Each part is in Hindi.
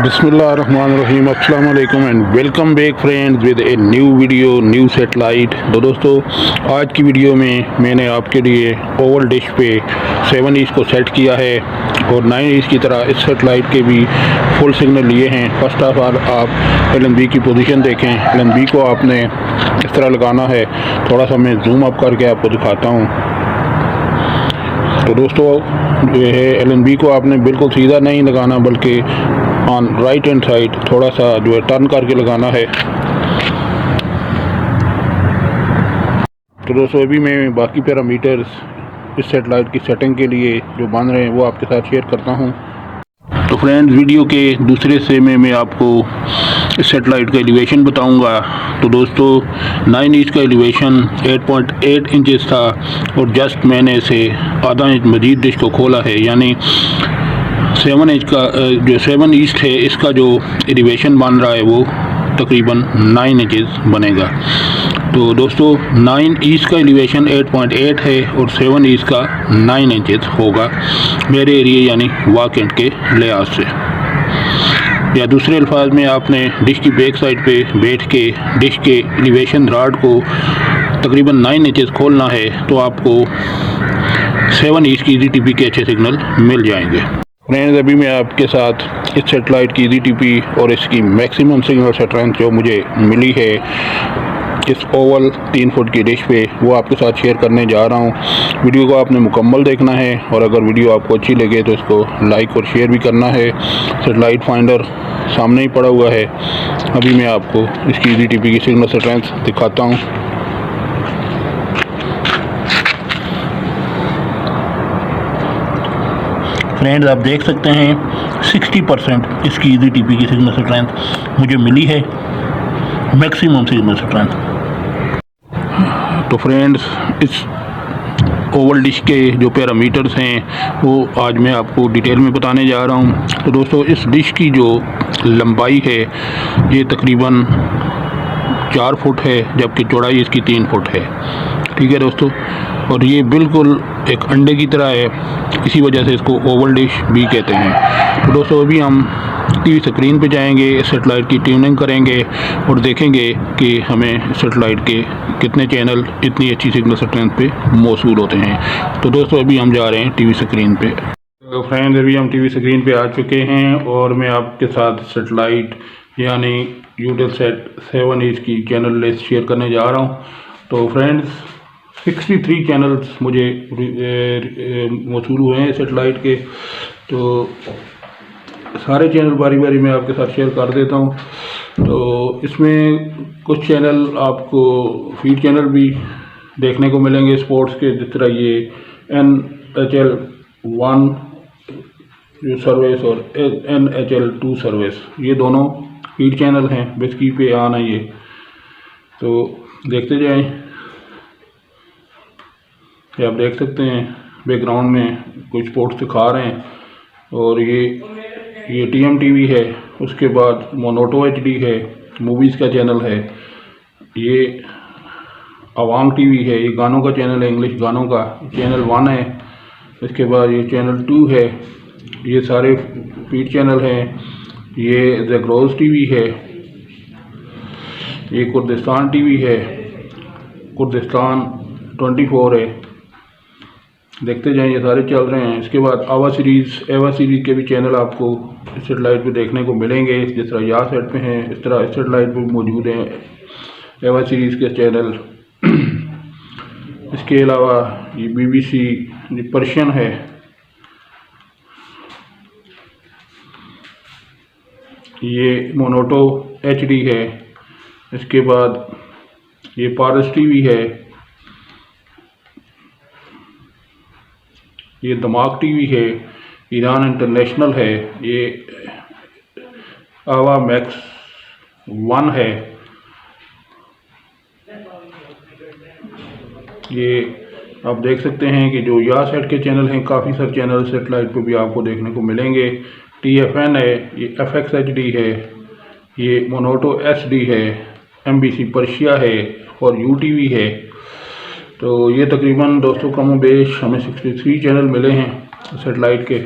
बिस्मिल्लाहिर्रहमानिर्रहीम अस्सलाम वालेकुम and welcome back friends with a new video new satellite. तो दोस्तों आज की वीडियो में मैंने आपके लिए ओवल डिश पे 7 इंच को सेट किया है और 9 इंच की तरह इस सेटेलाइट के भी फुल सिग्नल लिए हैं। फर्स्ट ऑफ ऑल आप LNB की पोजीशन देखें। LNB को आपने इस तरह लगाना है। थोड़ा सा मैं जूम अप करके आपको दिखाता हूँ। तो दोस्तों ये है LNB को आपने बिल्कुल सीधा नहीं लगाना बल्कि ऑन राइट हैंड साइड थोड़ा सा जो है टर्न करके लगाना है। तो दोस्तों अभी मैं बाकी पैरामीटर्स इस सेटेलाइट की सेटिंग के लिए जो बन रहे हैं वो आपके साथ शेयर करता हूं। तो फ्रेंड्स वीडियो के दूसरे हिस्से में मैं आपको इस सेटेलाइट का एलिवेशन बताऊंगा। तो दोस्तों 9 इंच का एलिवेशन 8.8 इंचेस था और जस्ट मैंने इसे आधा इंच मजीद डिश को खोला है, यानी 7 इंच का जो 7 इंच है इसका जो एलिवेशन बन रहा है वो तकरीबन 9 इंचेस बनेगा। तो दोस्तों 9 इंच का एलिवेशन 8.8 है और 7 इंच का 9 इंचेस होगा मेरे एरिया यानी वाक एंड के लिहाज से। या दूसरे अल्फाज में आपने डिश की बैक साइड पे बैठ के डिश के एलिवेशन रॉड को तकरीबन 9 इंचेस खोलना है तो आपको 7 इंच की EZTP के अच्छे सिग्नल मिल जाएंगे। फ्रेंड्स अभी मैं आपके साथ इस सेटेलाइट की EZTP और इसकी मैक्सिमम सिग्नल स्ट्रेंथ जो मुझे मिली है इस ओवल 3 फुट की डिश पे वो आपके साथ शेयर करने जा रहा हूँ। वीडियो को आपने मुकम्मल देखना है और अगर वीडियो आपको अच्छी लगे तो इसको लाइक और शेयर भी करना है। सेटेलाइट फाइंडर सामने ही पड़ा हुआ है। अभी मैं आपको इसकी EZTP की सिग्नल स्ट्रेंथ दिखाता हूँ। फ्रेंड्स आप देख सकते हैं 60% इसकी EZTP की सिग्नल स्ट्रेंथ मुझे मिली है, मैक्सिमम सिग्नल स्ट्रेंथ। तो फ्रेंड्स इस ओवल डिश के जो पैरामीटर्स हैं वो आज मैं आपको डिटेल में बताने जा रहा हूँ। तो दोस्तों इस डिश की जो लंबाई है ये तकरीबन 4 फुट है जबकि चौड़ाई इसकी 3 फुट है। ठीक है दोस्तों, और ये बिल्कुल एक अंडे की तरह है, इसी वजह से इसको ओवल डिश भी कहते हैं। तो दोस्तों अभी हम टीवी स्क्रीन पे जाएंगे, सेटेलाइट की ट्यूनिंग करेंगे और देखेंगे कि हमें सेटेलाइट के कितने चैनल इतनी अच्छी सिग्नल स्ट्रेंथ पे मौसूल होते हैं। तो दोस्तों अभी हम जा रहे हैं टीवी स्क्रीन पे। तो फ्रेंड्स अभी हम टीवी स्क्रीन पे आ चुके हैं और मैं आपके साथ सेटेलाइट यानी यूटेलसेट 7 इंच की चैनल लिस्ट शेयर करने जा रहा हूँ। तो फ्रेंड्स 63 चैनल्स मुझे मौसूल हुए हैं सेटेलाइट के। तो सारे चैनल बारी बारी मैं आपके साथ शेयर कर देता हूँ। तो इसमें कुछ चैनल आपको फीड चैनल भी देखने को मिलेंगे स्पोर्ट्स के, जिस तरह ये NHL 1 सर्विस और NHL 2 सर्विस, ये दोनों फीड चैनल हैं। बिस्की पे आना ये, तो देखते जाएं। ये आप देख सकते हैं बैकग्राउंड में कुछ स्पोर्ट्स दिखा रहे हैं। और ये TMTV है, उसके बाद मोनोटो HD है, मूवीज़ का चैनल है, ये अवाम TV है, ये गानों का चैनल है, इंग्लिश गानों का चैनल 1 है। इसके बाद ये चैनल 2 है, ये सारे फीड चैनल हैं। ये ज़ेग्रोज़ TV है, ये कुर्दिस्तान TV है, कुर्दिस्तान 24 है। देखते जाएं, ये सारे चल रहे हैं। इसके बाद एवा सीरीज़ के भी चैनल आपको इस सेटेलाइट पे देखने को मिलेंगे, जिस तरह या सेट पे हैं इस तरह इस सेटेलाइट पे मौजूद हैं एवा सीरीज़ के चैनल। इसके अलावा ये BBC पर्शियन है, ये मोनोटो HD है। इसके बाद ये पारस TV है, ये दमाग TV है, ईरान इंटरनेशनल है, ये आवा मैक्स 1 है, ये आप देख सकते हैं कि जो या सेट के चैनल हैं काफ़ी सारे चैनल सेटेलाइट पे भी आपको देखने को मिलेंगे। TFN है, ये FX HD है, ये मोनोटो SD है, MBC पर्शिया है और UTV है। तो ये तकरीबन दोस्तों कम बेश हमें 63 चैनल मिले हैं सेटेलाइट के।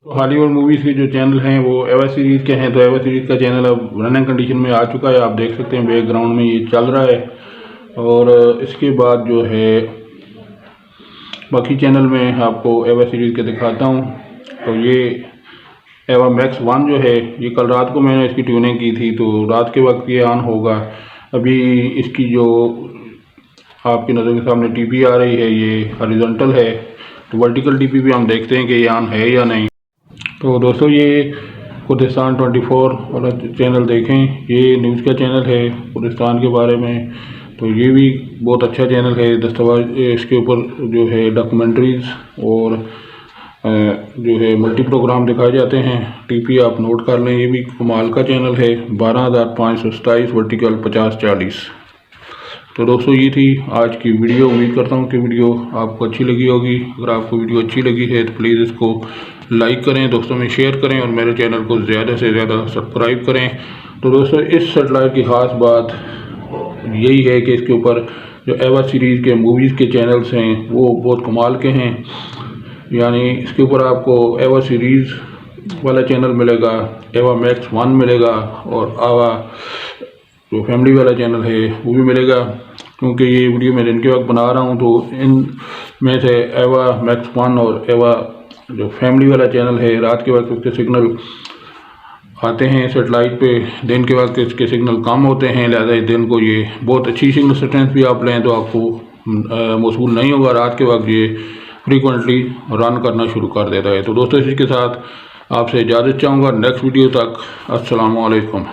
हॉलीवुड मूवीज़ के जो चैनल हैं वो एवा सीरीज़ के हैं, तो एवा सीरीज़ का चैनल अब रनिंग कंडीशन में आ चुका है। आप देख सकते हैं बैकग्राउंड में ये चल रहा है। और इसके बाद जो है बाकी चैनल में आपको एवा सीरीज़ के दिखाता हूँ। तो ये एवा मैक्स 1 जो है, ये कल रात को मैंने इसकी ट्यूनिंग की थी, तो रात के वक्त ये ऑन होगा। अभी इसकी जो आपकी नज़र के सामने टीपी आ रही है ये हॉरिजॉन्टल है, तो वर्टिकल टीपी भी हम देखते हैं कि ये ऑन है या नहीं। तो दोस्तों ये कुर्दिस्तान 24 वाला चैनल देखें, ये न्यूज़ का चैनल है कुर्दिस्तान के बारे में। तो ये भी बहुत अच्छा चैनल है। दस्तावेज इसके ऊपर जो है डॉक्यूमेंट्रीज़ और जो है मल्टी प्रोग्राम दिखाए जाते हैं। टीपी आप नोट कर लें, ये भी कमाल का चैनल है। 12,527 वर्टिकल 50-40। तो दोस्तों ये थी आज की वीडियो। उम्मीद करता हूँ कि वीडियो आपको अच्छी लगी होगी। अगर आपको वीडियो अच्छी लगी है तो प्लीज़ इसको लाइक करें, दोस्तों में शेयर करें और मेरे चैनल को ज़्यादा से ज़्यादा सब्सक्राइब करें। तो दोस्तों इस सेटेलाइट की ख़ास बात यही है कि इसके ऊपर जो एवा सीरीज़ के मूवीज़ के चैनल्स हैं वो बहुत कमाल के हैं। यानी इसके ऊपर आपको एवा सीरीज़ वाला चैनल मिलेगा, एवा मैक्स 1 मिलेगा और एवा जो फैमिली वाला चैनल है वो भी मिलेगा। क्योंकि ये वीडियो मैं दिन के वक्त बना रहा हूँ, तो इन में से एवा मैक्स 1 और एवा जो फैमिली वाला चैनल है रात के वक्त उसके सिग्नल आते हैं सेटेलाइट पे, दिन के वक्त इसके सिग्नल कम होते हैं। लिहाजा दिन को ये बहुत अच्छी सिग्नल स्ट्रेंथ भी आप लें तो आपको मौसूल नहीं होगा। रात के वक्त ये फ्रीक्वेंटली रन करना शुरू कर देता है। तो दोस्तों इसी के साथ आपसे इजाज़त चाहूँगा। नेक्स्ट वीडियो तक अस्सलामु अलैकुम।